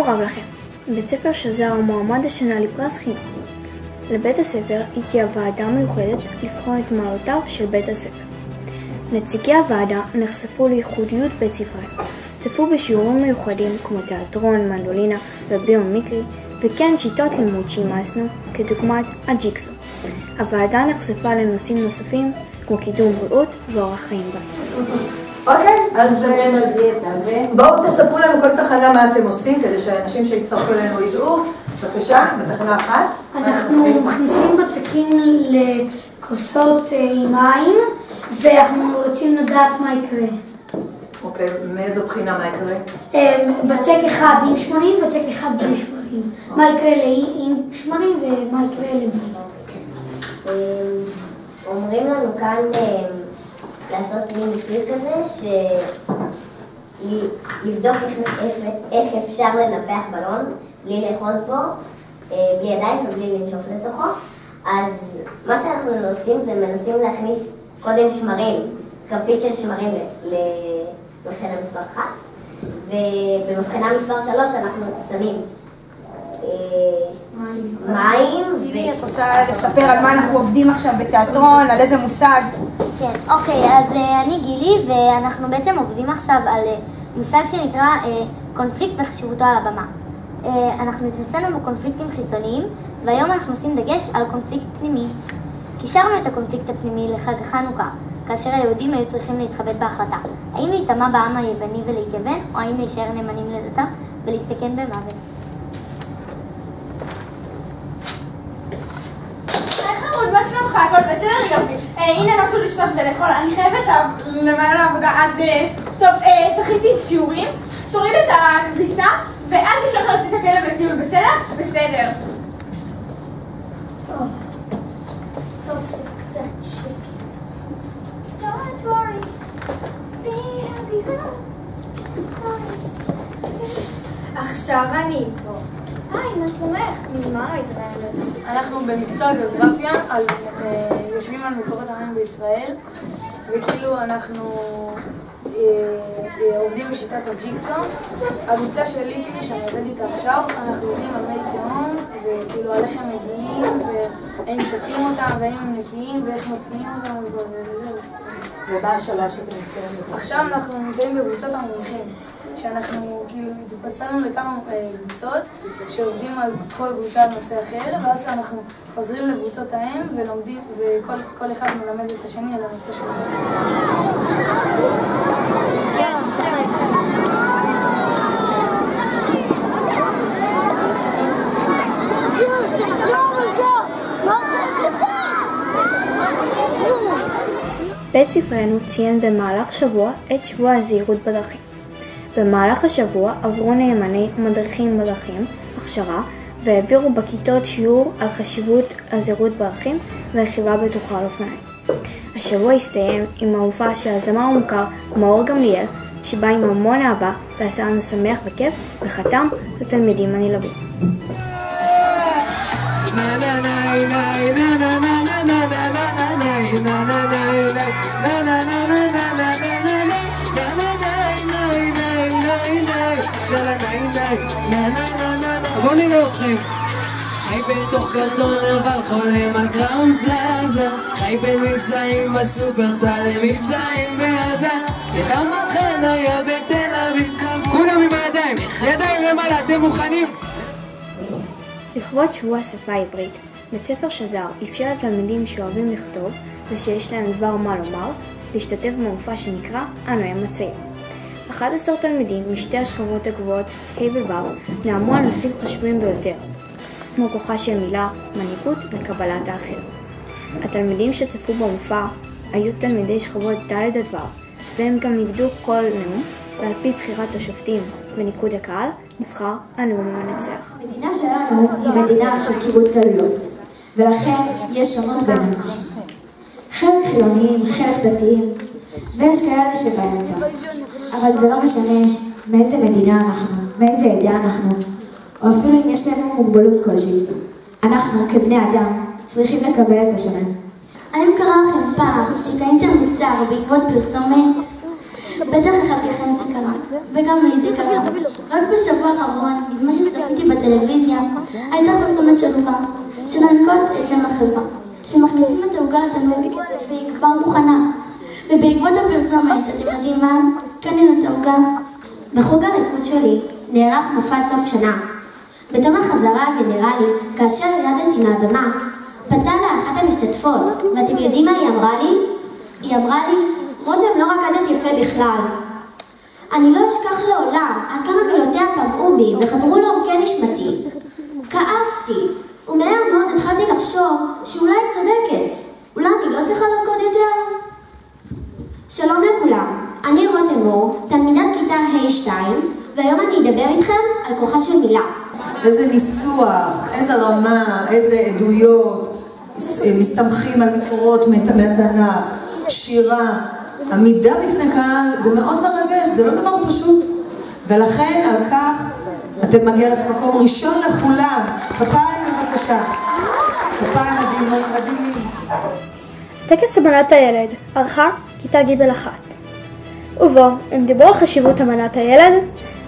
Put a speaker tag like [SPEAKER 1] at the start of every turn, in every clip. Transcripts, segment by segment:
[SPEAKER 1] רב לכם. בית ספר שזר מועמד השנה לפרס חינוך. לבית הספר הגיעה ועדה מיוחדת לבחון את מעלותיו של בית הספר. נציגי הוועדה נחשפו לייחודיות בית ספרנו, צפו בשיעורים מיוחדים כמו תיאטרון, מנדולינה וביומיקרי, וכן שיטות לימוד שאימצנו כדוגמת הג'יקסו. הוועדה נחשפה לנושאים נוספים כמו קידום בריאות ואורח חיים בריא.
[SPEAKER 2] אוקיי, אז בואו תספרו לנו כל תחנה מה אתם עושים כדי שהאנשים שיצטרפו אלינו ידעו. בבקשה, בתחנה אחת.
[SPEAKER 3] אנחנו מכניסים בצקים לכוסות עם מים ואנחנו רוצים לדעת מה יקרה.
[SPEAKER 2] אוקיי, מאיזו בחינה מה יקרה?
[SPEAKER 3] בצק אחד עם שמרים, בצק אחד בלי שמרים. מה יקרה עם שמרים ומה יקרה לבלי.
[SPEAKER 4] אומרים לנו כאן לעשות מין ניסוי כזה שיבדוק איך אפשר לנפח בלון בלי לאחוז בו, בלי ידיים ובלי לנשוף לתוכו. אז מה שאנחנו עושים זה מנסים להכניס קודם שמרים, כפית של שמרים למבחנה מספר 1, ובמבחנה מספר 3 אנחנו שמים מים.
[SPEAKER 5] את רוצה לספר על מה אנחנו עובדים עכשיו בתיאטרון, על איזה מושג?
[SPEAKER 4] כן, אוקיי, אז אני גילי ואנחנו בעצם עובדים עכשיו על מושג שנקרא קונפליקט וחשיבותו על הבמה. אנחנו התנסינו בקונפליקטים חיצוניים והיום אנחנו עושים דגש על קונפליקט פנימי. קישרנו את הקונפליקט הפנימי לחג החנוכה, כאשר היהודים היו צריכים להתחבט בהחלטה האם להיטמע בעם היווני ולהתייוון או האם להישאר נאמנים לדתם ולהסתכן במוות.
[SPEAKER 5] מה שלומך? הכל בסדר יופי. הנה משהו לשתות ולאכול. אני חייבת למעלה לעבודה, אז טוב, תכיתי שיעורים, תוריד את הכביסה ואל תשלח להוציא את הכלב לטיול, בסדר? בסדר.
[SPEAKER 3] סוף סוף קצת שקט. Don't worry, be happy.
[SPEAKER 5] עכשיו אני פה.
[SPEAKER 3] היי, מה שלומך? מזמן לא התראינו.
[SPEAKER 6] אנחנו במקצוע גיאוגרפיה, יושבים על מקורות המים בישראל, וכאילו אנחנו עובדים בשיטת הג'יקסו. הקבוצה שלי, כאילו שאני עובד איתה עכשיו, אנחנו עובדים על מי תהום, וכאילו על איך הם מגיעים, והאם שותים אותם, והאם הם נקיים, ואיך מוצאים אותם, וזהו.
[SPEAKER 2] ומה השלב שאתם נמצאים בו?
[SPEAKER 6] עכשיו אנחנו נמצאים בקבוצת המומחים, שאנחנו כאילו התפצלנו לכמה קבוצות שעובדים על כל קבוצה על נושא אחר, ואז אנחנו חוזרים לקבוצות האם ולומדים, וכל אחד מלמד את השני על הנושא שלנו.
[SPEAKER 5] יאללה, בסדר.
[SPEAKER 1] בית ספרנו ציין במהלך שבוע את שבוע הזהירות בדרכים. במהלך השבוע עברו נאמני מדריכים בדרכים הכשרה והעבירו בכיתות שיעור על חשיבות הזהירות בדרכים ורכיבה בטוחה על אופניים. השבוע הסתיים עם המופע של הזמר המוכר מאור גמליאל, שבא עם המון אהבה ועשה לנו שמח וכיף וחתם לתלמידים הנלהבים.
[SPEAKER 7] בוא נראה אתכם. חי בתוך קרטון אבל חולם על קראון פלאזה, חי בין מבצעים בסופרסל למבצעים בעזה, זה המחן היה בתל אביב. כולם עם הידיים, ידיים למעלה, אתם מוכנים?
[SPEAKER 1] לכבוד שבוע השפה העברית, בית ספר שזר אפשר לתלמידים שאוהבים לכתוב ושיש להם דבר מה לומר להשתתף במופע שנקרא הנואם הצעיר. 11 תלמידים משתי השכבות הגבוהות ה' וו' נאמו על נושאים חשובים ביותר, כמו כוחה של מילה, מנהיגות וקבלת האחר. התלמידים שצפו במופע היו תלמידי שכבות ד' עד ו', והם גם ניגדו כל נאום, ועל פי בחירת השופטים וניקוד הקהל נבחר הנאום המנצח.
[SPEAKER 8] המדינה שלנו היא מדינה של קיבוץ גלויות, ולכן יש שונות בין אנשים. חלק חילוניים, חלק דתיים, ויש כאלה שבאמצע. אבל זה לא משנה מאיזה מדינה אנחנו, מאיזה עדה אנחנו, או אפילו אם יש לנו מוגבלות כלשהי. אנחנו כבני אדם צריכים לקבל את השונה.
[SPEAKER 3] האם קרה לכם פעם שקניתם מוצר בעקבות פרסומת? בטח אחד לכם זה קרה, וגם לי זה קרה. רק בשבוע האחרון, בזמן שצפיתי בטלוויזיה, הייתה פרסומת של עוגה, שננקוט את שם החברה, שמכניסים את העוגה לתנור והיא כבר מוכנה. ובעקבות הפרסומת, אתם יודעים מה? קנינו את העוגה.
[SPEAKER 9] בחוג הריקוד שלי נערך מופע סוף שנה. בתום החזרה הגנרלית, כאשר ירדתי מהבמה, פנתה לה אחת המשתתפות, ואתם יודעים מה היא אמרה לי? היא אמרה לי, רותם לא רקדת יפה בכלל. אני לא אשכח לעולם עד כמה מילותיה פגעו בי וחדרו לעומקי נשמתי. כעסתי, ומהר מאוד התחלתי לחשוב שאולי צודקת. אולי אני לא צריכה לרקוד יותר? שלום לכולם, אני רותם מור, תלמידת כיתה ה'2, והיום אני אדבר איתכם על כוחה של מילה.
[SPEAKER 2] איזה ניסוח, איזה רמה, איזה עדויות, מסתמכים על מקורות מהתנ"ך, שירה, עמידה בפני קהל, זה מאוד מרגש, זה לא דבר פשוט. ולכן על כך אתם מגיעים למקום ראשון לכולם. כפיים בבקשה. כפיים מדהימים.
[SPEAKER 1] טקס אמנת הילד ערכה כיתה ג'1, ובו הם דיברו על חשיבות אמנת הילד,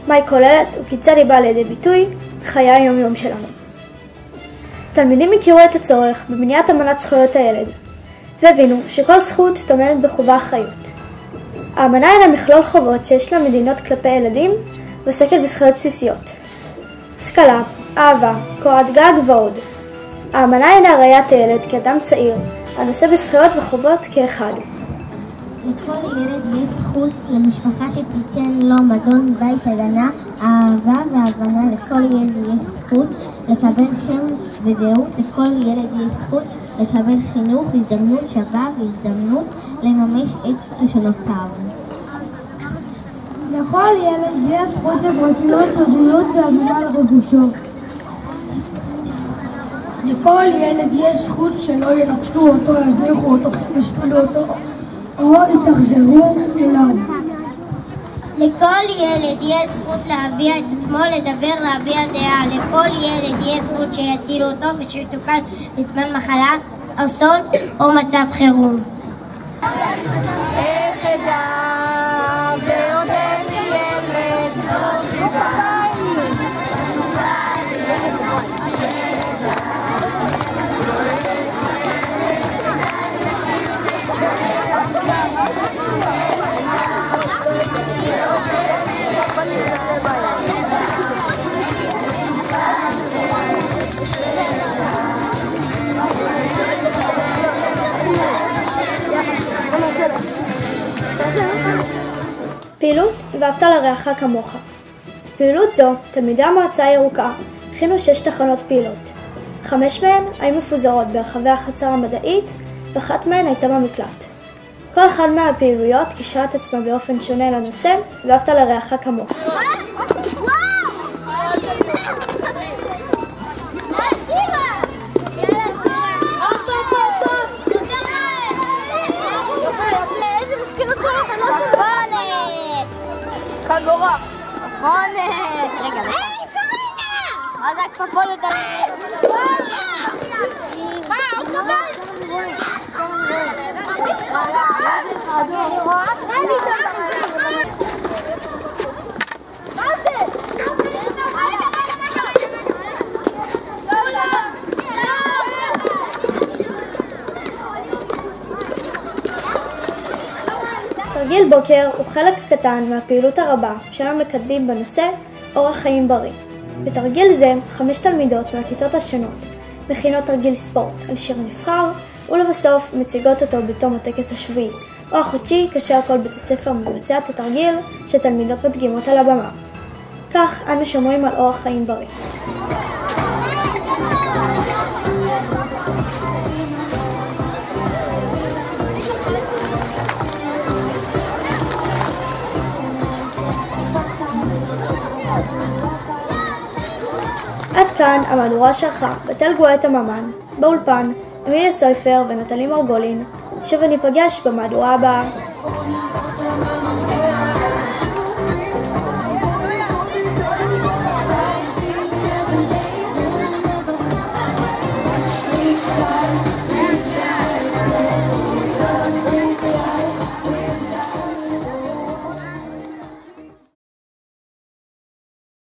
[SPEAKER 1] מה היא כוללת וכיצד היא באה לידי ביטוי בחיי היום-יום שלנו. תלמידים הכירו את הצורך בבניית אמנת זכויות הילד, והבינו שכל זכות טומנת בחובה אחריות. האמנה אינה מכלול חובות שיש למדינות כלפי ילדים ועוסקת בזכויות בסיסיות. השכלה, אהבה, קורת גג ועוד. האמנה אינה ראיית הילד כאדם צעיר, הנושא בזכויות וחובות כאחד.
[SPEAKER 4] לכל ילד יש זכות למשפחה שתיתן לו מזון, בית, הגנה, אהבה והבנה. לכל ילד יש זכות לקבל שם וזהות. לכל ילד יש זכות לקבל חינוך, הזדמנות שווה והזדמנות לממש את כישרונותיו.
[SPEAKER 3] לכל ילד יש זכות לפרטיות, סודיות והגנה על רגשות. לכל ילד יש זכות שלא ינצלו אותו, יזניחו אותו, ישפלו אותו או יתאכזרו אליו.
[SPEAKER 4] לכל ילד יש זכות להביע את עצמו, לדבר, להביע דעה. לכל ילד יש זכות שיצילו אותו ושיטופל בזמן מחלה, אסון או מצב חירום.
[SPEAKER 1] פעילות ואהבת לרעך כמוך. פעילות זו, תלמידי המועצה הירוקה הכינו 6 תחנות פעילות. 5 מהן היו מפוזרות ברחבי החצר המדעית, ואחת מהן הייתה במקלט. כל אחד מהפעילויות קישרה את עצמה באופן שונה לנושא ואהבת לרעך כמוך.
[SPEAKER 5] חגורה. רונת. רגע. היי, קורינה! מה זה הכפפות? מה? עוד דבר? מה זה?
[SPEAKER 1] תרגיל בוקר הוא חלק קטן מהפעילות הרבה שאנו מקדמים בנושא אורח חיים בריא. בתרגיל זה 5 תלמידות מהכיתות השונות מכינות תרגיל ספורט על שיר נבחר, ולבסוף מציגות אותו בתום הטקס השבועי או החודשי כאשר כל בית הספר מבצע את התרגיל שתלמידות מדגימות על הבמה. כך אנו שומרים על אורח חיים בריא. עד כאן המהדורה שערכה בתל גואטה ממן, באולפן אמיליה סויפר ונטלי מרגולין. שוב ניפגש במהדורה הבאה.